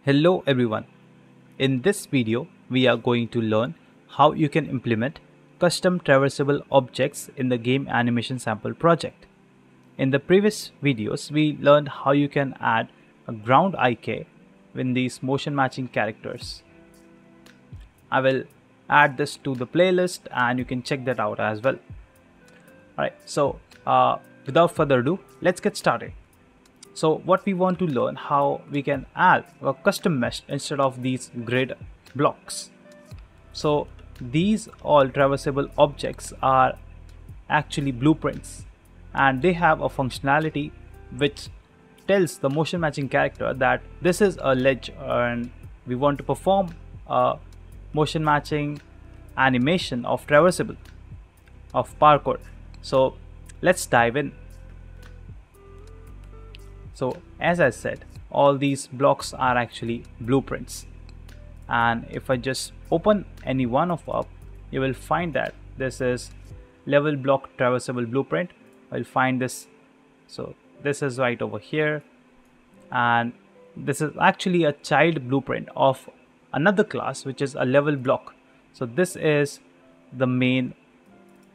Hello everyone. In this video, we are going to learn how you can implement custom traversable objects in the game animation sample project. In the previous videos, we learned how you can add a ground IK in these motion matching characters. I will add this to the playlist and you can check that out as well. Alright, so without further ado, let's get started. So what we want to learn how we can add a custom mesh instead of these grid blocks. So these all traversable objects are actually blueprints and they have a functionality which tells the motion matching character that this is a ledge and we want to perform a motion matching animation of traversable, of parkour. So let's dive in. So as I said, all these blocks are actually blueprints, and if I just open any one of up, you will find that this is level block traversable blueprint. I'll find this. So this is right over here, and this is actually a child blueprint of another class which is a level block. So this is the main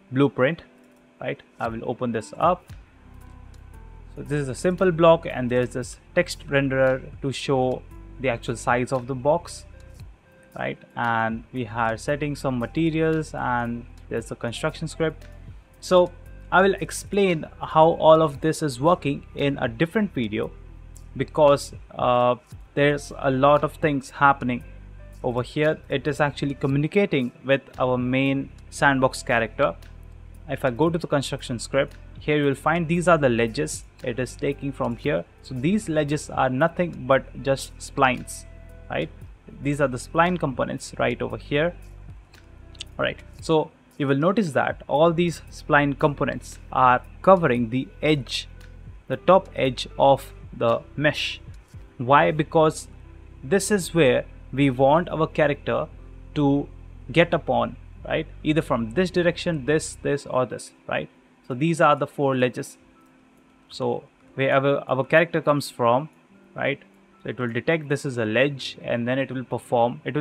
blueprint, right? I will open this up. So this is a simple block and there's this text renderer to show the actual size of the box, right? And we are setting some materials and there's a construction script. So I will explain how all of this is working in a different video because there's a lot of things happening over here. It is actually communicating with our main sandbox character. If I go to the construction script, here you will find these are the ledges it is taking from here. So these ledges are nothing but just splines, right? These are the spline components right over here. All right, so you will notice that all these spline components are covering the edge, the top edge of the mesh. Why? Because this is where we want our character to get upon, right? Either from this direction, this or this, right? So these are the four ledges. So wherever our character comes from, right, so it will detect this is a ledge and then it will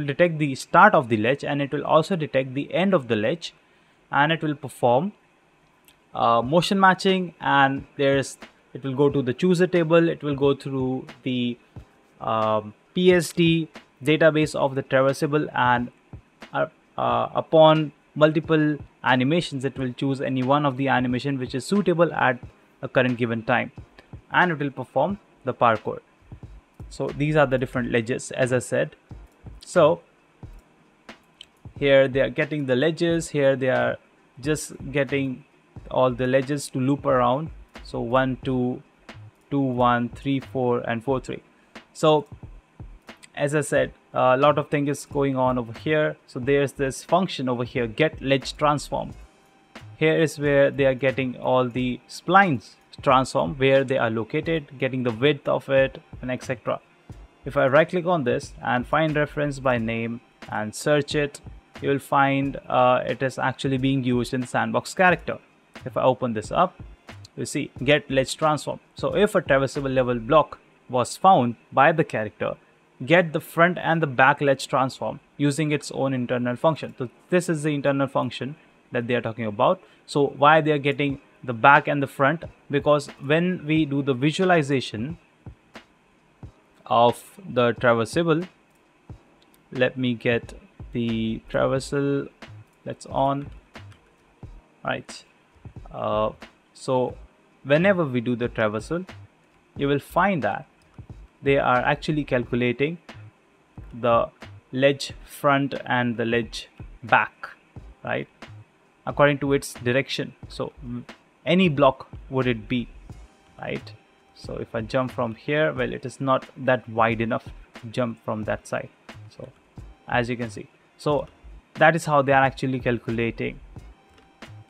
detect the start of the ledge and it will also detect the end of the ledge, and it will perform motion matching, and it will go to the chooser table, it will go through the PSD database of the traversable, and upon multiple animations it will choose any one of the animation which is suitable at a current given time, and it will perform the parkour. So these are the different ledges, as I said. So here they are getting the ledges, here they are just getting all the ledges to loop around. So 1 2 2 1 3 4 and 4 3. So as I said, a lot of things is going on over here. So there's this function over here, get ledge transform. Here is where they are getting all the splines transform, where they are located, getting the width of it, and etc. If I right click on this and find reference by name and search it, you will find it is actually being used in the sandbox character. If I open this up, you see get ledge transform. So if a traversable level block was found by the character, get the front and the back ledge transform using its own internal function. So this is the internal function that they are talking about. So why they are getting the back and the front? Because when we do the visualization of the traversable, let me get the traversal that's on, right? So whenever we do the traversal, you will find that they are actually calculating the ledge front and the ledge back, right, according to its direction. So any block would it be, right? So if I jump from here, well, it is not that wide enough to jump from that side. So as you can see, so that is how they are actually calculating,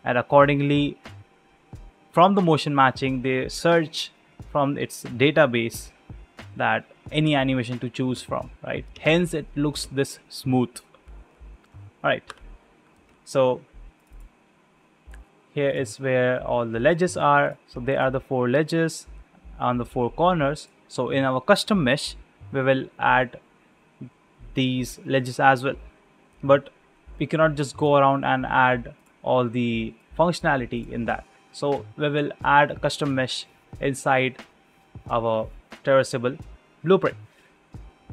and accordingly from the motion matching they search from its database that any animation to choose from, right? Hence it looks this smooth. All right, so here is where all the ledges are. So they are the four ledges on the four corners. So in our custom mesh, we will add these ledges as well, but we cannot just go around and add all the functionality in that. So we will add a custom mesh inside our traversable blueprint.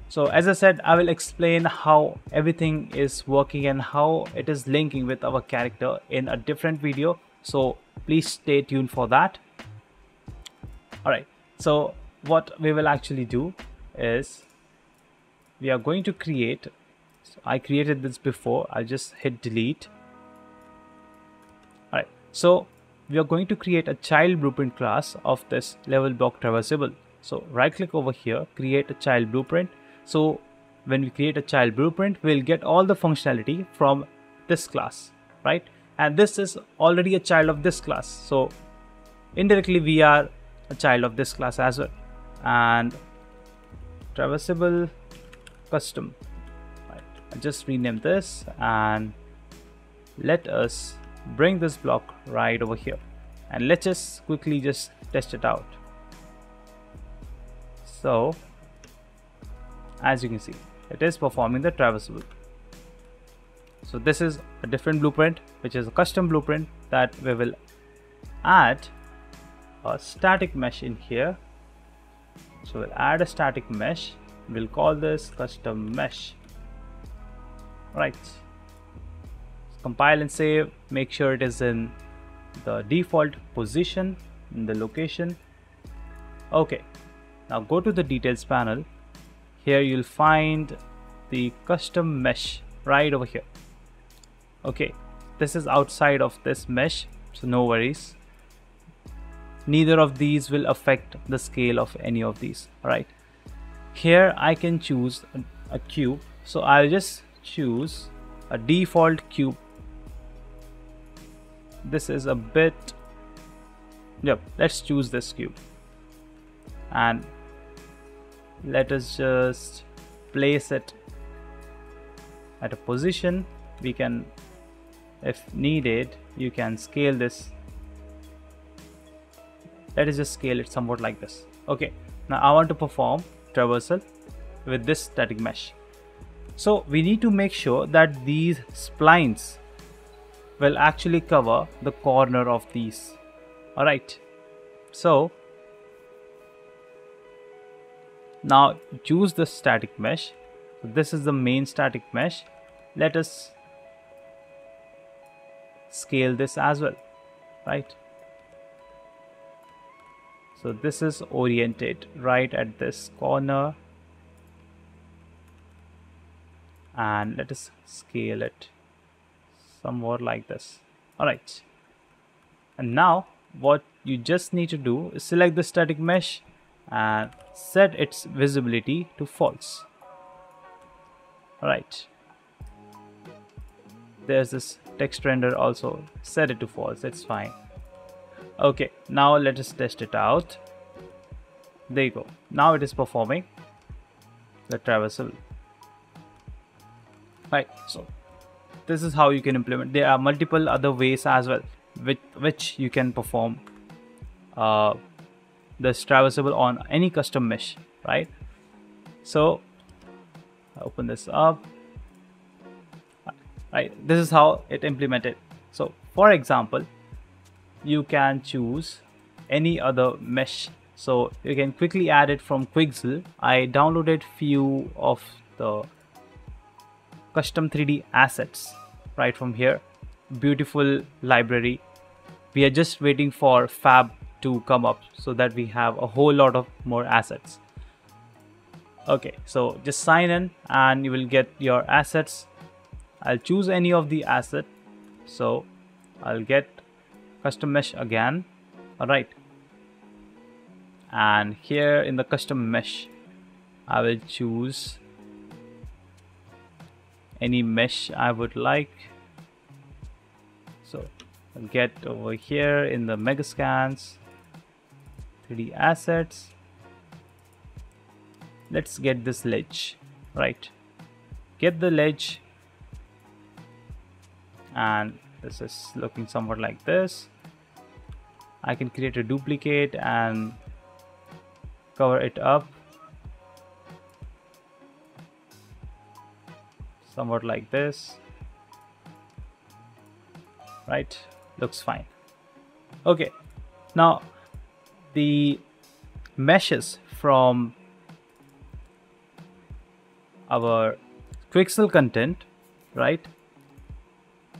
So as I said, I will explain how everything is working and how it is linking with our character in a different video. So please stay tuned for that. Alright, so what we will actually do is we are going to create, so I created this before, I'll just hit delete. Alright, so we are going to create a child blueprint class of this level block traversable. So right click over here, create a child blueprint. So when we create a child blueprint, we'll get all the functionality from this class, right? And this is already a child of this class. So indirectly we are a child of this class as well. And traversable custom, right? I'll just rename this and let us bring this block right over here. And let's just quickly just test it out. So as you can see, it is performing the traversable. So this is a different blueprint, which is a custom blueprint that we will add a static mesh in here. So we'll add a static mesh. We'll call this custom mesh. Right. Compile and save. Make sure it is in the default position in the location. Okay. Now go to the details panel. Here you'll find the custom mesh right over here. Okay, this is outside of this mesh, so no worries. Neither of these will affect the scale of any of these. Alright, here I can choose a cube, so I'll just choose a default cube. This is a bit, yep, let's choose this cube and let us just place it at a position. We can, if needed, you can scale this. Let us just scale it somewhat like this. Okay, now I want to perform traversal with this static mesh. So we need to make sure that these splines will actually cover the corner of these. Alright, so now choose the static mesh. So this is the main static mesh. Let us scale this as well, right? So this is oriented right at this corner, and let us scale it somewhat like this. Alright, and now what you just need to do is select the static mesh and set its visibility to false. Alright, there's this text render also, set it to false, it's fine. Okay, now let us test it out. There you go, now it is performing the traversal. Right, so this is how you can implement. There are multiple other ways as well with which you can perform this traversable on any custom mesh, right? So I open this up, right? This is how it implemented. So for example, you can choose any other mesh, so you can quickly add it from Quixel. I downloaded few of the custom 3D assets right from here. Beautiful library. We are just waiting for Fab to come up so that we have a whole lot of more assets. Okay, so just sign in and you will get your assets. I'll choose any of the asset, so I'll get custom mesh again. Alright, and here in the custom mesh I will choose any mesh I would like. So I'll get over here in the Megascans 3D assets. Let's get this ledge, right? Get the ledge, and this is looking somewhat like this. I can create a duplicate and cover it up. somewhat like this, right? Looks fine. Okay, now the meshes from our Quixel content, right?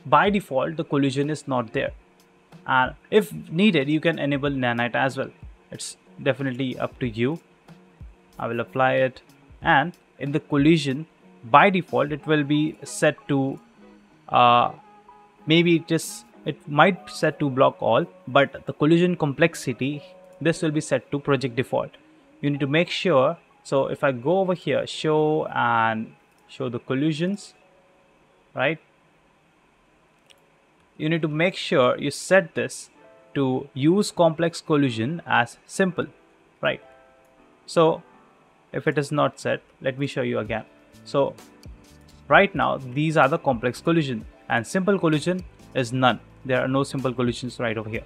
By default the collision is not there, and if needed you can enable nanite as well. It's definitely up to you. I will apply it, and in the collision by default it will be set to maybe it might set to block all, but the collision complexity, this will be set to project default. You need to make sure. So if I go over here, show and show the collisions, right? You need to make sure you set this to use complex collision as simple, right? So if it is not set, let me show you again. So right now these are the complex collision, and simple collision is none. There are no simple collisions right over here.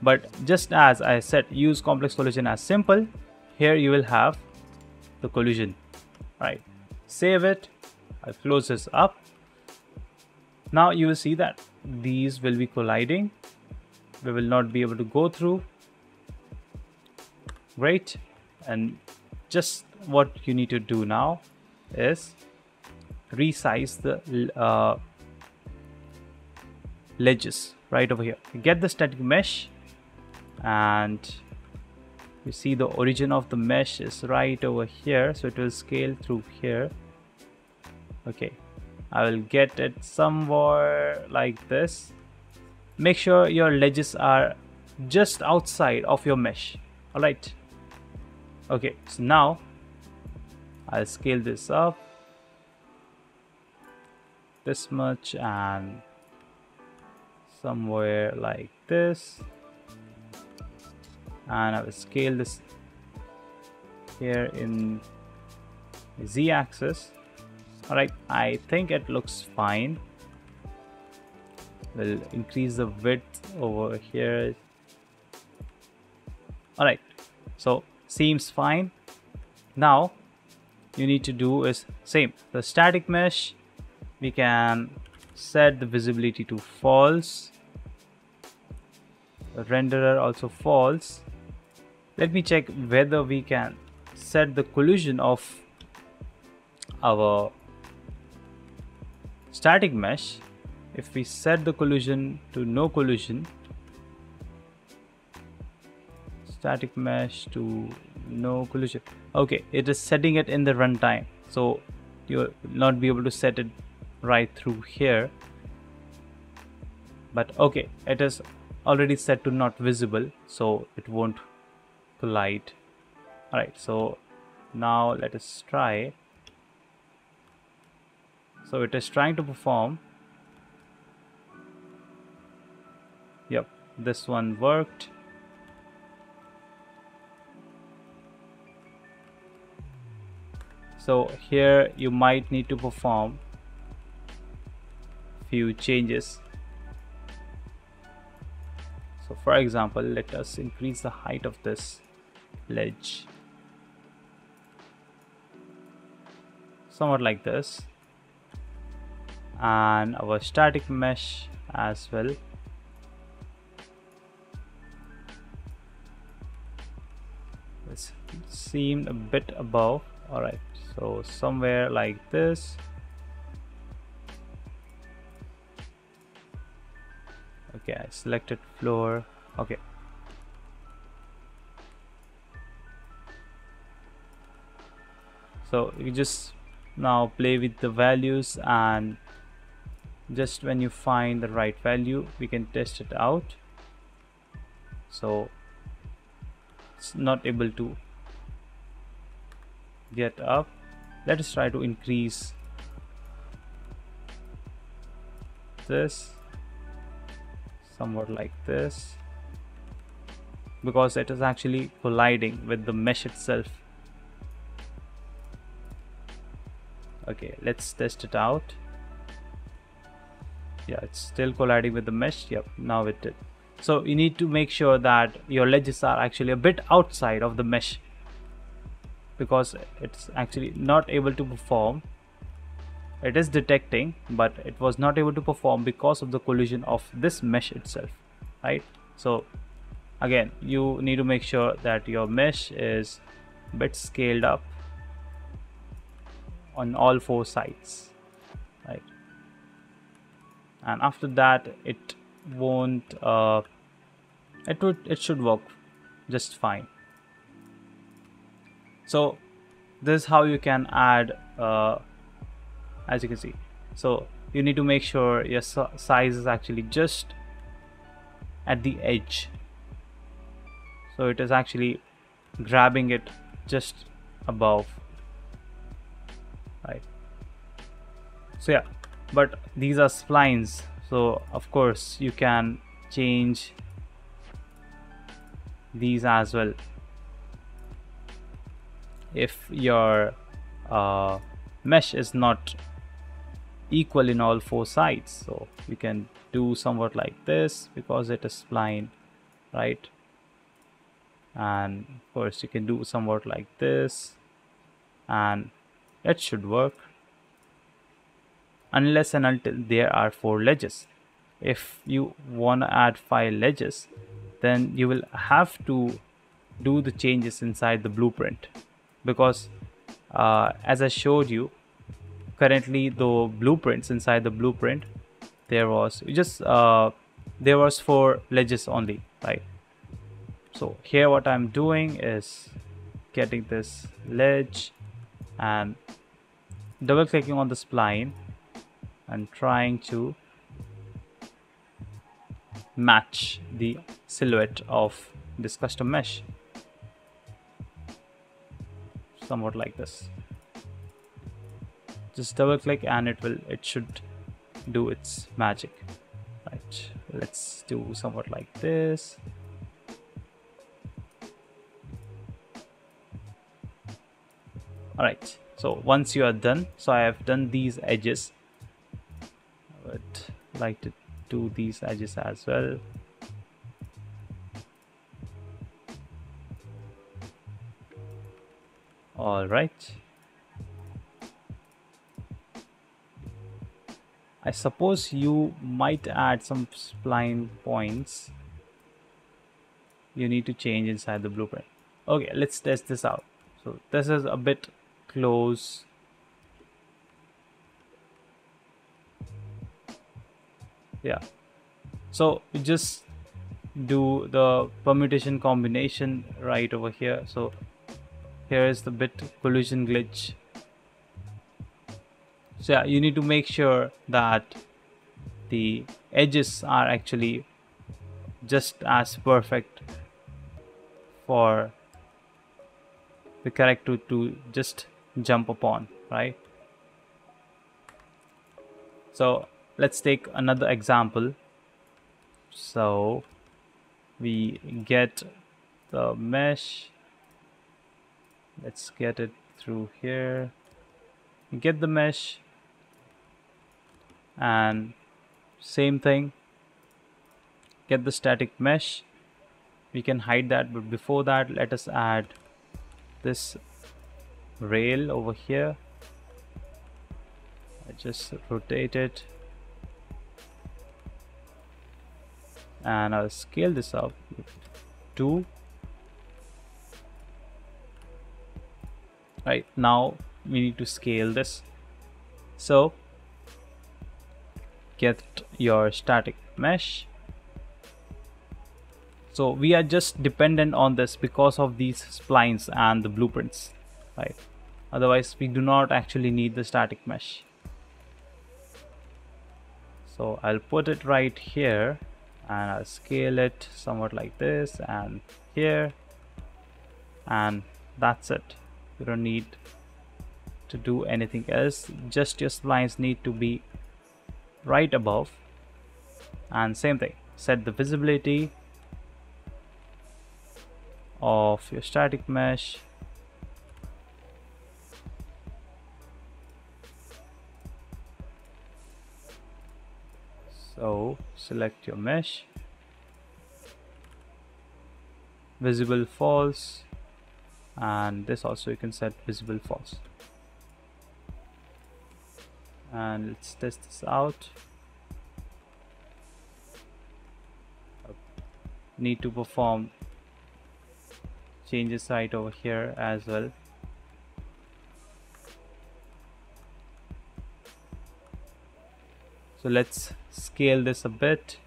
But just as I said, use complex collision as simple, here you will have the collision, right? Save it. I'll close this up. Now you will see that these will be colliding. We will not be able to go through. Great. And just what you need to do now is resize the ledges right over here. Get the static mesh, and you see the origin of the mesh is right over here, so it will scale through here. Okay, I will get it somewhere like this. Make sure your ledges are just outside of your mesh. All right. Okay, so now I'll scale this up this much and somewhere like this, and I will scale this here in the z-axis. All right, I think it looks fine. We'll increase the width over here. All right, so seems fine. Now you need to do is same, the static mesh, we can set the visibility to false, the renderer also false. Let me check whether we can set the collision of our static mesh. If we set the collision to no collision, static mesh to no collision, okay, it is setting it in the runtime, so you will not be able to set it right through here. But okay, it is already set to not visible, so it won't collide. All right, so now let us try. So it is trying to perform. Yep, this one worked. So here you might need to perform few changes. So for example, let us increase the height of this ledge somewhat like this, and our static mesh as well. Let's seem a bit above. All right, so somewhere like this. Okay, I selected floor. Okay, so you just now play with the values, and just when you find the right value we can test it out. So it's not able to get up. Let us try to increase this somewhat like this, because it is actually colliding with the mesh itself. Okay, let's test it out. Yeah, it's still colliding with the mesh. Yep, now it did. So you need to make sure that your ledges are actually a bit outside of the mesh, because it's actually not able to perform it is detecting, but it was not able to perform because of the collision of this mesh itself, right? So again, you need to make sure that your mesh is a bit scaled up on all 4 sides, right? And after that, it won't it should work just fine. So this is how you can add, as you can see. So you need to make sure your size is actually just at the edge, so it is actually grabbing it just above, right? So yeah, but these are splines, so of course you can change these as well if your mesh is not equal in all 4 sides. So you can do somewhat like this because it is spline, right? And of course you can do somewhat like this, and it should work unless and until there are 4 ledges. If you want to add 5 ledges, then you will have to do the changes inside the blueprint, because as I showed you, currently the blueprints, inside the blueprint there was just there was 4 ledges only, right? So here what I'm doing is getting this ledge and double clicking on the spline and trying to match the silhouette of this custom mesh, somewhat like this. Just double click and it should do its magic, right? Let's do somewhat like this. Alright, so once you are done, so I have done these edges, I would like to do these edges as well. Alright, I suppose you might add some spline points you need to change inside the blueprint. Okay, let's test this out. So this is a bit close. Yeah, so we just do the permutation combination right over here. So here is the bit collision glitch. So yeah, you need to make sure that the edges are actually just as perfect for the character to just jump upon, right? So let's take another example. So we get the mesh, let's get it through here, get the mesh, and same thing, get the static mesh. We can hide that, but before that let us add this rail over here. I just rotate it and I'll scale this up with 2. Right, now we need to scale this. So get your static mesh. So we are just dependent on this because of these splines and the blueprints, right? Otherwise we do not actually need the static mesh. So I'll put it right here and I'll scale it somewhat like this and here, and that's it. You don't need to do anything else, just your splines need to be right above. And same thing, set the visibility of your static mesh. So select your mesh, visible false, and this also you can set visible false. and let's test this out. Need to perform changes right over here as well. So let's scale this a bit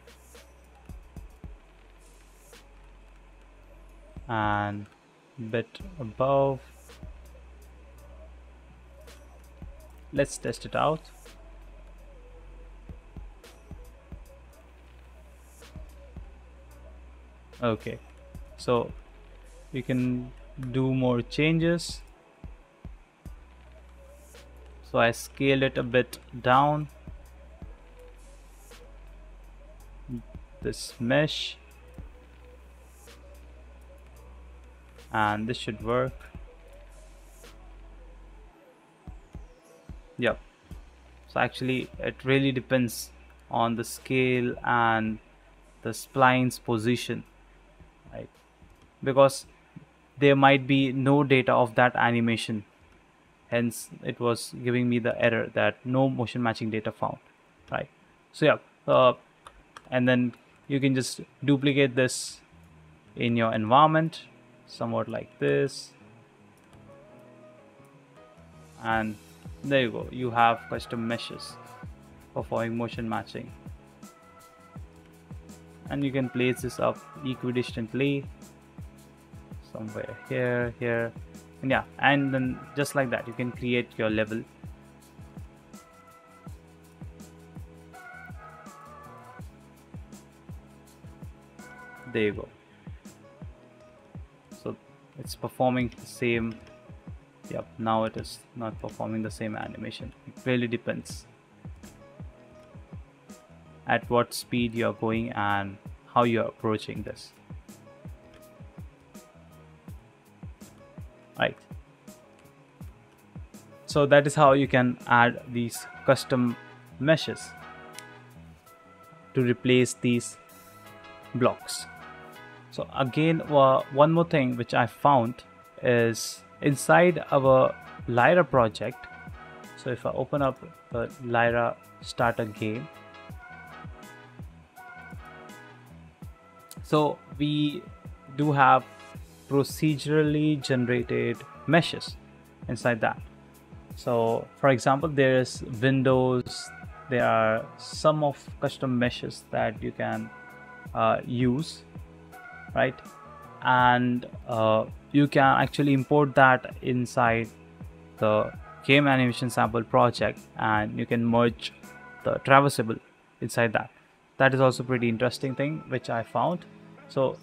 and bit above. Let's test it out. Okay, so you can do more changes. So I scaled it a bit down, this mesh, and this should work. Yep. So actually it really depends on the scale and the spline's position, right? Because there might be no data of that animation, hence it was giving me the error that no motion matching data found, right? So yeah, and then you can just duplicate this in your environment somewhat like this, and there you go, you have custom meshes performing motion matching. And you can place this up equidistantly somewhere here, and yeah, and then just like that you can create your level. There you go. So it's performing the same. Yep, now it is not performing the same animation. It really depends at what speed you're going and how you're approaching this. Right. So that is how you can add these custom meshes to replace these blocks. So again, one more thing which I found is inside our Lyra project. So if I open up the Lyra starter game, so we do have procedurally generated meshes inside that. So for example, there is windows, there are some of custom meshes that you can use, right? And you can actually import that inside the game animation sample project, and you can merge the Traversable inside that. That is also pretty interesting thing which I found. So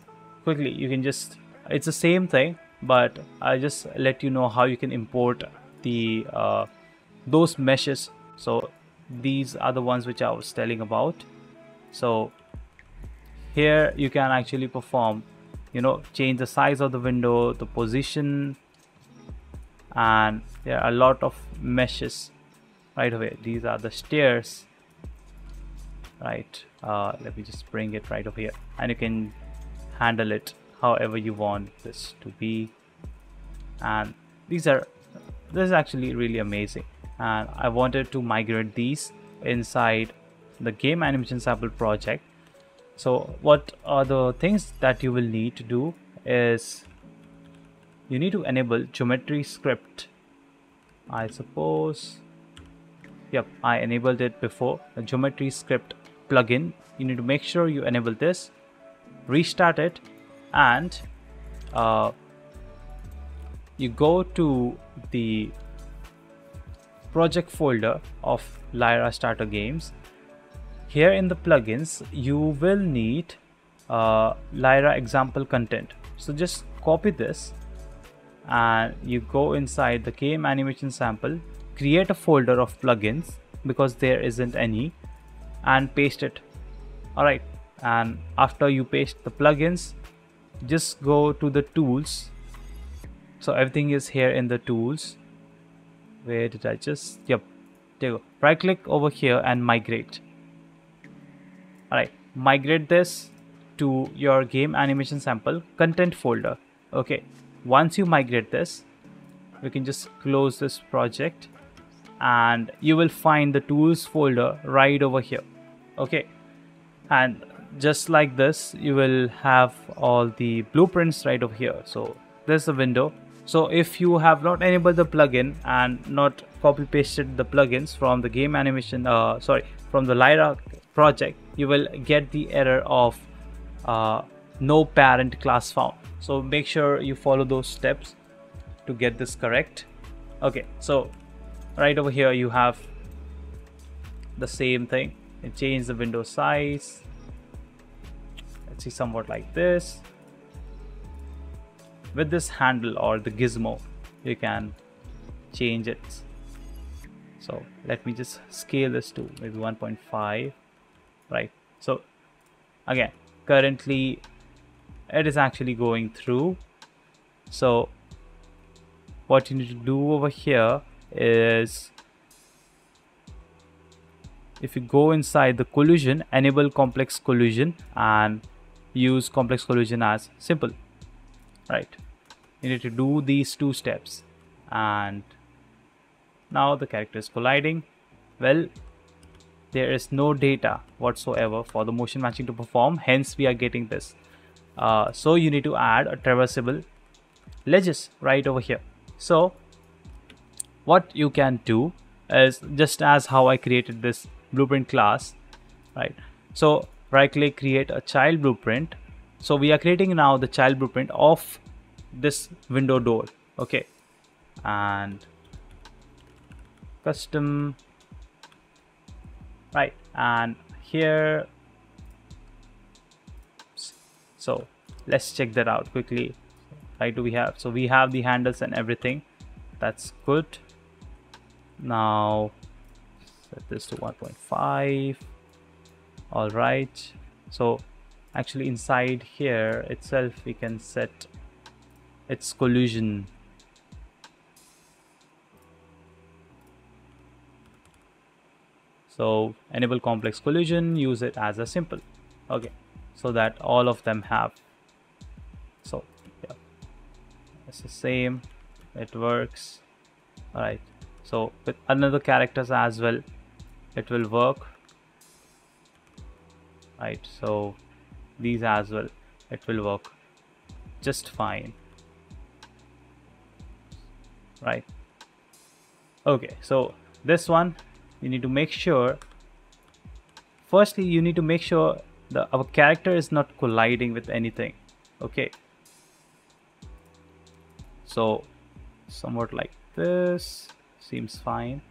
quickly you can just, it's the same thing, but I'll just let you know how you can import the those meshes. So these are the ones which I was telling about. So here you can actually perform, you know, change the size of the window, the position, and there are a lot of meshes right away. These are the stairs, right? Let me just bring it right over here, and you can handle it however you want this to be. And this is actually really amazing, and I wanted to migrate these inside the game animation sample project. So what are the things that you will need to do is you need to enable geometry script. I suppose, yep, I enabled it before. The geometry script plugin, you need to make sure you enable this, restart it, and you go to the project folder of Lyra starter games. Here in the plugins you will need Lyra example content. So just copy this and you go inside the game animation sample, create a folder of plugins because there isn't any, and paste it. Alright, and after you paste the plugins, just go to the tools. So everything is here in the tools. Where did I just, yep, there you go. Right click over here and migrate. Alright, migrate this to your game animation sample content folder. Okay, once you migrate this, we can just close this project and you will find the tools folder right over here. Okay, and just like this you will have all the blueprints right over here. So there's the window. So if you have not enabled the plugin and not copy pasted the plugins from the game animation from the Lyra project, you will get the error of no parent class found. So make sure you follow those steps to get this correct. Okay, so right over here you have the same thing. And change the window size. Let's see, somewhat like this. With this handle or the gizmo, you can change it. So let me just scale this to maybe 1.5. Right, so again, currently it is actually going through. So what you need to do over here is, if you go inside the collision, enable complex collision and use complex collision as simple. Right, you need to do these two steps, and now the character is colliding. Well, there is no data whatsoever for the motion matching to perform, hence we are getting this. So you need to add a traversable ledges right over here. So what you can do is, just as how I created this blueprint class, right? So right click, create a child blueprint. So we are creating now the child blueprint of this window door. Okay, and custom, right, and here, so let's check that out quickly. Right, do we have, so we have the handles and everything. That's good. Now set this to 1.5. all right, so actually inside here itself we can set its collision. So enable complex collision, use it as a simple. Okay, so that all of them have. So yeah, it's the same, it works. All right, so with another characters as well it will work. Right, so these as well, it will work just fine. Right, okay, so this one you need to make sure, firstly you need to make sure our character is not colliding with anything. Okay, so somewhat like this seems fine.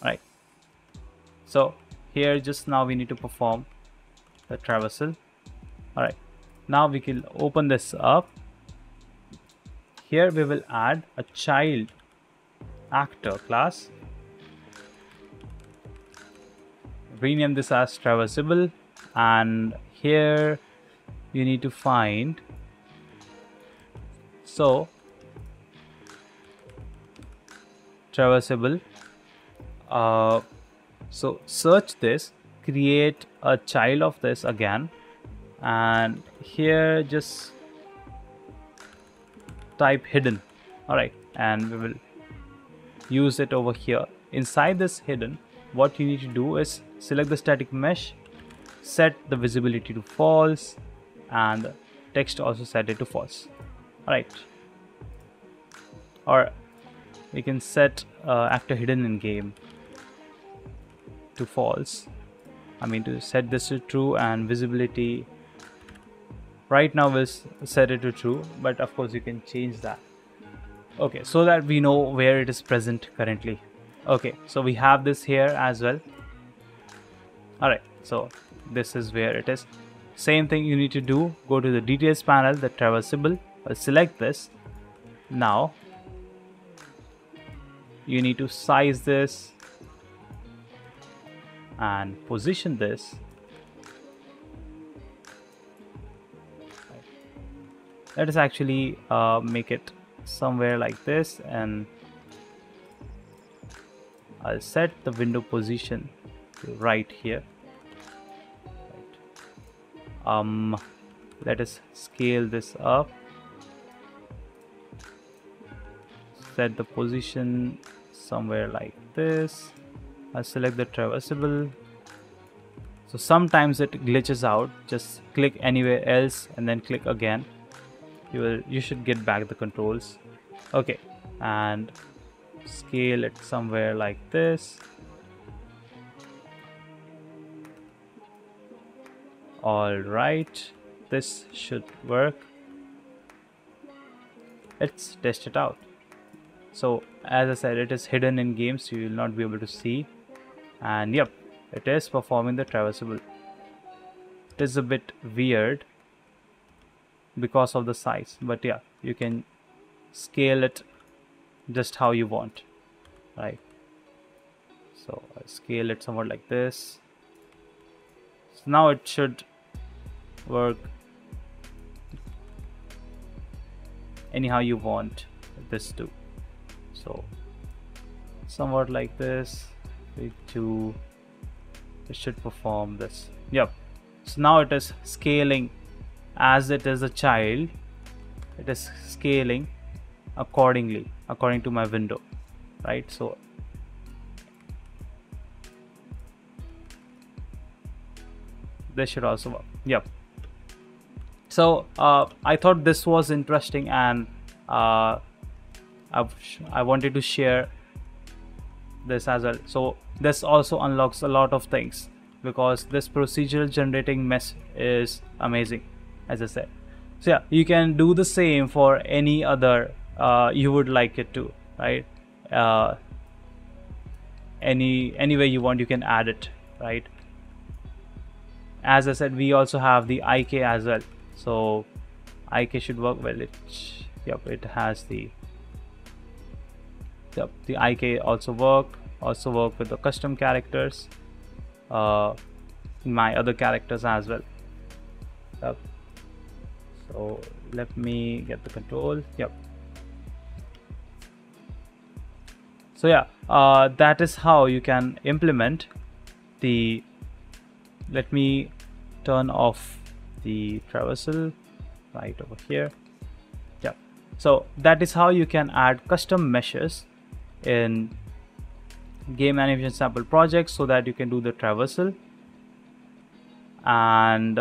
Right, so here just now we need to perform the traversal. All right, now we can open this up. Here we will add a child actor class, rename this as Traversable, and here you need to find, so Traversable, so search this, create a child of this again, and here just type hidden. All right, and we will use it over here. Inside this hidden, what you need to do is select the static mesh, set the visibility to false, and text also set it to false. All right, or we can set actor hidden in game to false. I mean to set this to true, and visibility right now we'll set it to true, but of course you can change that. Okay, so that we know where it is present currently. Okay, so we have this here as well. All right, so this is where it is. Same thing you need to do, go to the details panel, the traversable, select this. Now you need to size this and position this. Let us actually make it somewhere like this, and I'll set the window position to right here. Let us scale this up. set the position somewhere like this. I'll select the traversable. So sometimes it glitches out. Just click anywhere else and then click again. You should get back the controls. Okay, and scale it somewhere like this. All right, this should work. Let's test it out. So as I said, it is hidden in game, so you will not be able to see. And yep, it is performing the traversable. It is a bit weird because of the size, but yeah, you can scale it just how you want, right? So I scale it somewhat like this. So now it should work anyhow you want this to. So somewhat like this, it should perform this. Yep. So now it is scaling as it is a child. It is scaling accordingly, according to my window, right? So this should also work. Yep. So I thought this was interesting, and I wanted to share this as well. So this also unlocks a lot of things, because this procedural generating mesh is amazing, as I said. So yeah, you can do the same for any other you would like it to, right? Any way you want, you can add it, right? As I said, we also have the IK as well. So IK should work well. It has the IK also work with the custom characters, my other characters as well. Yep. So let me get the control. Yep. So yeah, that is how you can implement the. Let me turn off the traversal right over here. Yeah, so that is how you can add custom meshes in game animation sample projects, so that you can do the traversal. And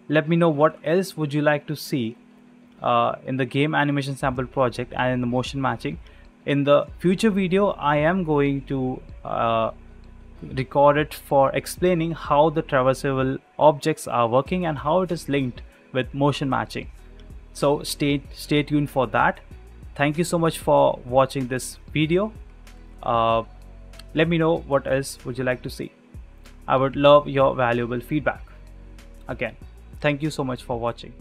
let me know what else would you like to see in the game animation sample project and in the motion matching. In the future video, I am going to record it for explaining how the traversable objects are working and how it is linked with motion matching. So stay tuned for that. Thank you so much for watching this video. Let me know what else would you like to see. I would love your valuable feedback. Again, thank you so much for watching.